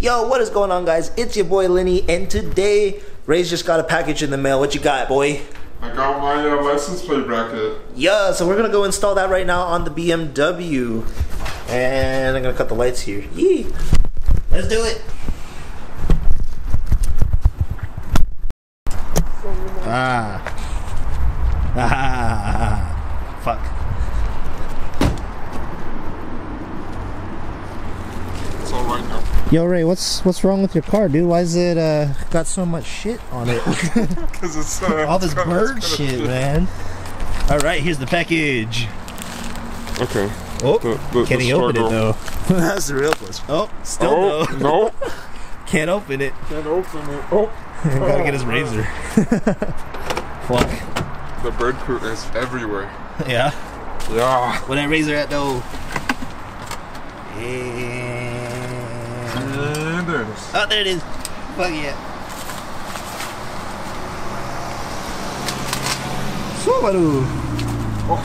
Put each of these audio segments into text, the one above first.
Yo, what is going on, guys? It's your boy Lenny, and today Ray's just got a package in the mail. What you got, boy? I got my license plate bracket. Yeah, so we're gonna go install that right now on the BMW. And I'm gonna cut the lights here. Yee! Let's do it! Fuck. It's all right now. Yo, Ray, what's wrong with your car, dude? Why is it got so much shit on it? Because it's all this bird shit, man. All right, here's the package. Okay. Oh, can he open it though? That's the real question. Oh, still no. No. Can't open it. Can't open it. Oh. Gotta get his razor. Fuck. The bird poop is everywhere. Yeah. Yeah. Where that razor at though? And there it is. Oh, there it is. Fuck yeah. Subaru. Oh.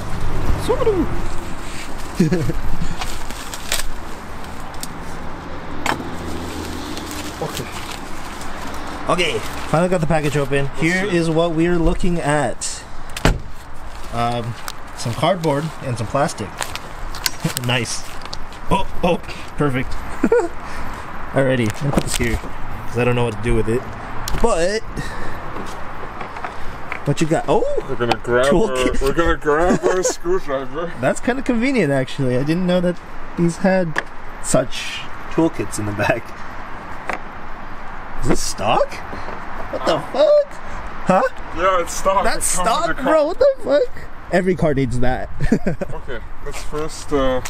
Subaru. Okay, finally got the package open. Here is what we're looking at. Some cardboard and some plastic. Nice. Oh, perfect. Alrighty, I'm gonna put this here because I don't know what to do with it. But what you got? Oh, we're gonna grab our screwdriver. That's kind of convenient, actually. I didn't know that these had such toolkits in the back. Is this stock? What the fuck? Huh? Yeah, it's stock. That's stock, bro. What the fuck? Every car needs that. Okay, let's first take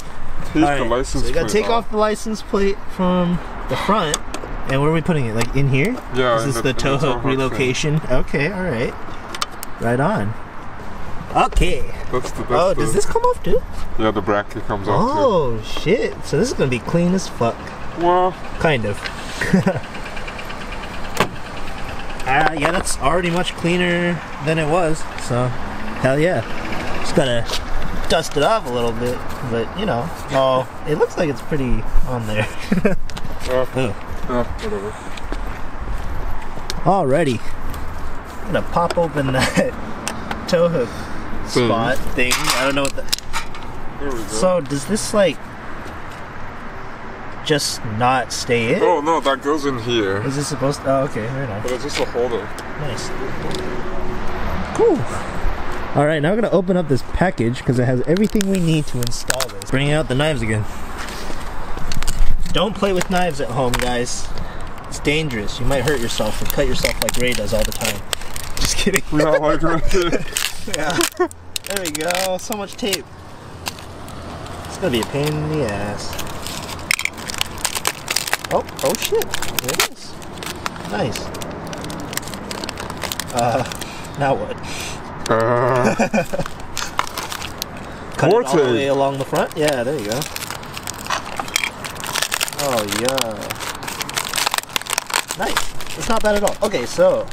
the license plate. So you gotta take off the license plate from the front. And where are we putting it? Like in here? Yeah. Is this the tow hook relocation? Thing. Okay, alright. Right on. Okay. Does this come off too? Yeah, the bracket comes off too. Oh, shit. So this is gonna be clean as fuck. Well, kind of. Yeah, that's already much cleaner than it was. So, hell yeah. Just gotta dust it off a little bit. But, you know. Oh, it looks like it's pretty on there. Whatever. Alrighty. I'm gonna pop open that tow hook spot thing. I don't know what the... There we go. So, does this, like, just not stay in? Oh, no, that goes in here. Is this supposed to... Oh, okay, right on. But it's just a holder. Nice. Cool. Alright, now we're gonna open up this package because it has everything we need to install this. Bringing out the knives again. Don't play with knives at home, guys. It's dangerous. You might hurt yourself and cut yourself like Ray does all the time. Just kidding. Not like Ray. Yeah. There we go. So much tape. It's gonna be a pain in the ass. Oh shit. There it is. Nice. Now what? Cut it all the way along the front? Yeah, there you go. Oh, yeah. Nice. It's not bad at all. Okay, so,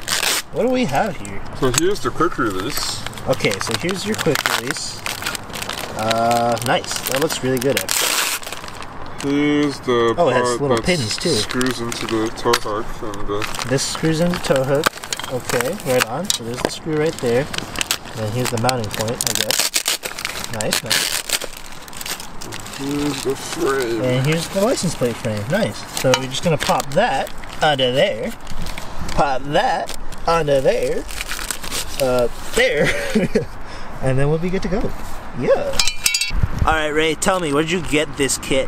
what do we have here? So here's the quick release. Okay, so here's your quick release. Nice. That looks really good, actually. Here's the it has little pins, too. Screws into the tow hook. And this screws into the tow hook. Okay, right on. So there's the screw right there. And here's the mounting point, I guess. Nice. Here's the frame. And here's the license plate frame. Nice. So we're just gonna pop that under there. Pop that under there. There. And then we'll be good to go. Yeah. Alright, Ray, tell me, where'd you get this kit?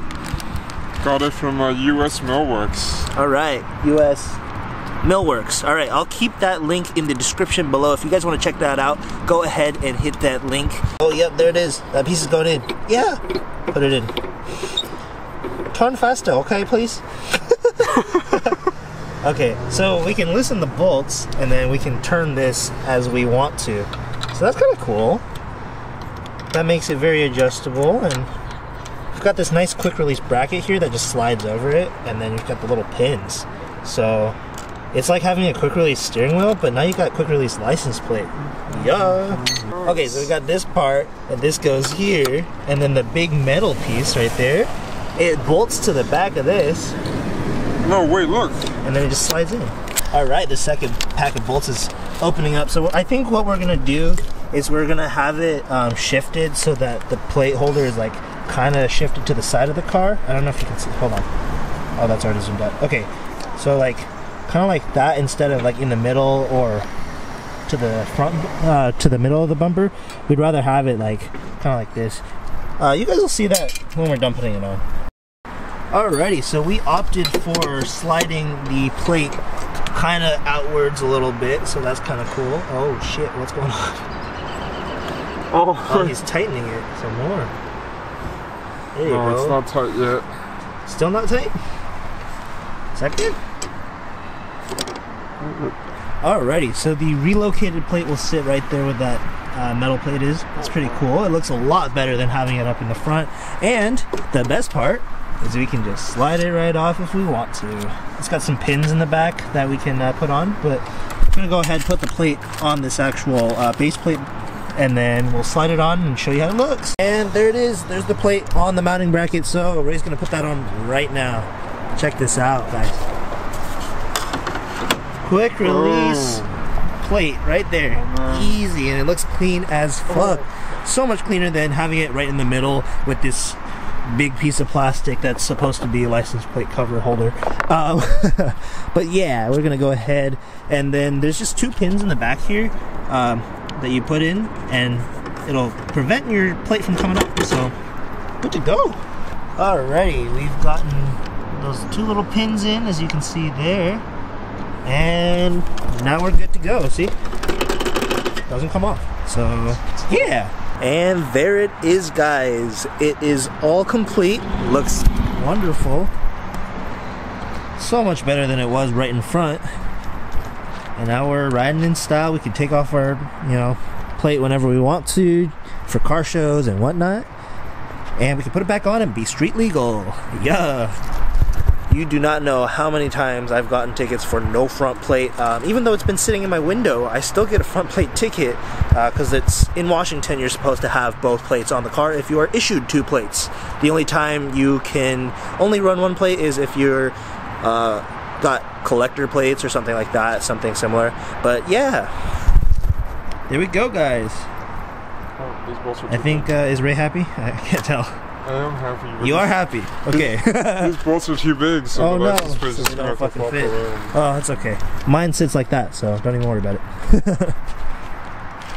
Got it from US Millworks. Alright, US Millworks. Alright, I'll keep that link in the description below. If you guys want to check that out, go ahead and hit that link. Oh, yep, there it is. That piece is going in. Yeah. Put it in. Turn faster, okay, please? Okay, so we can loosen the bolts, and then we can turn this as we want to. So that's kind of cool. That makes it very adjustable, and we've got this nice quick release bracket here that just slides over it, and then you've got the little pins. So it's like having a quick release steering wheel, but now you got quick release license plate. Yeah. Okay, so we got this part, and this goes here, and then the big metal piece right there, it bolts to the back of this, No, wait, look. And then it just slides in. All right, the second pack of bolts is opening up. So I think what we're gonna do is we're gonna have it shifted so that the plate holder is like kind of shifted to the side of the car. I don't know if you can see. Hold on. Oh, that's already zoomed out. Okay, so like kind of like that instead of like in the middle or to the front, to the middle of the bumper. We'd rather have it like kind of like this. You guys will see that when we're done putting it on. Alrighty, so we opted for sliding the plate kind of outwards a little bit, so that's kind of cool. Oh shit, what's going on? Oh, he's tightening it some more. There you go. No, it's not tight yet. Still not tight? Is that good? Alrighty, so the relocated plate will sit right there where that metal plate is. It's pretty cool. It looks a lot better than having it up in the front. And the best part is we can just slide it right off if we want to. It's got some pins in the back that we can put on, but I'm gonna go ahead and put the plate on this actual base plate, and then we'll slide it on and show you how it looks. And there it is. There's the plate on the mounting bracket. So Ray's gonna put that on right now. Check this out, guys. Quick release plate right there. Easy, and it looks clean as fuck. So much cleaner than having it right in the middle with this big piece of plastic that's supposed to be a license plate cover holder. But yeah, we're gonna go ahead, and then there's just 2 pins in the back here that you put in, and it'll prevent your plate from coming up. So good to go. Alrighty, we've gotten those 2 little pins in, as you can see there, and now we're good to go. See, doesn't come off. So yeah. And there it is, guys. It is all complete. Looks wonderful. So much better than it was right in front. And now we're riding in style. We can take off our, plate whenever we want to for car shows and whatnot. And we can put it back on and be street legal. Yeah. You do not know how many times I've gotten tickets for no front plate. Even though it's been sitting in my window, I still get a front plate ticket because it's in Washington. You're supposed to have both plates on the car if you are issued 2 plates. The only time you can only run 1 plate is if you're got collector plates or something like that, something similar. But yeah, there we go, guys. Oh, these bolts are I think is Ray happy? I can't tell. I am happy. You are happy. Okay. These bolts are too big, so oh, the no. license plate So is they going don't to fucking fall fit. around. Oh, that's okay. Mine sits like that, so don't even worry about it.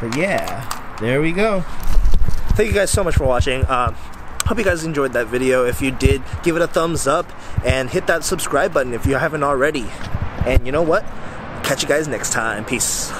But yeah, there we go. Thank you guys so much for watching. Hope you guys enjoyed that video. If you did, give it a thumbs up and hit that subscribe button if you haven't already. And you know what? Catch you guys next time. Peace.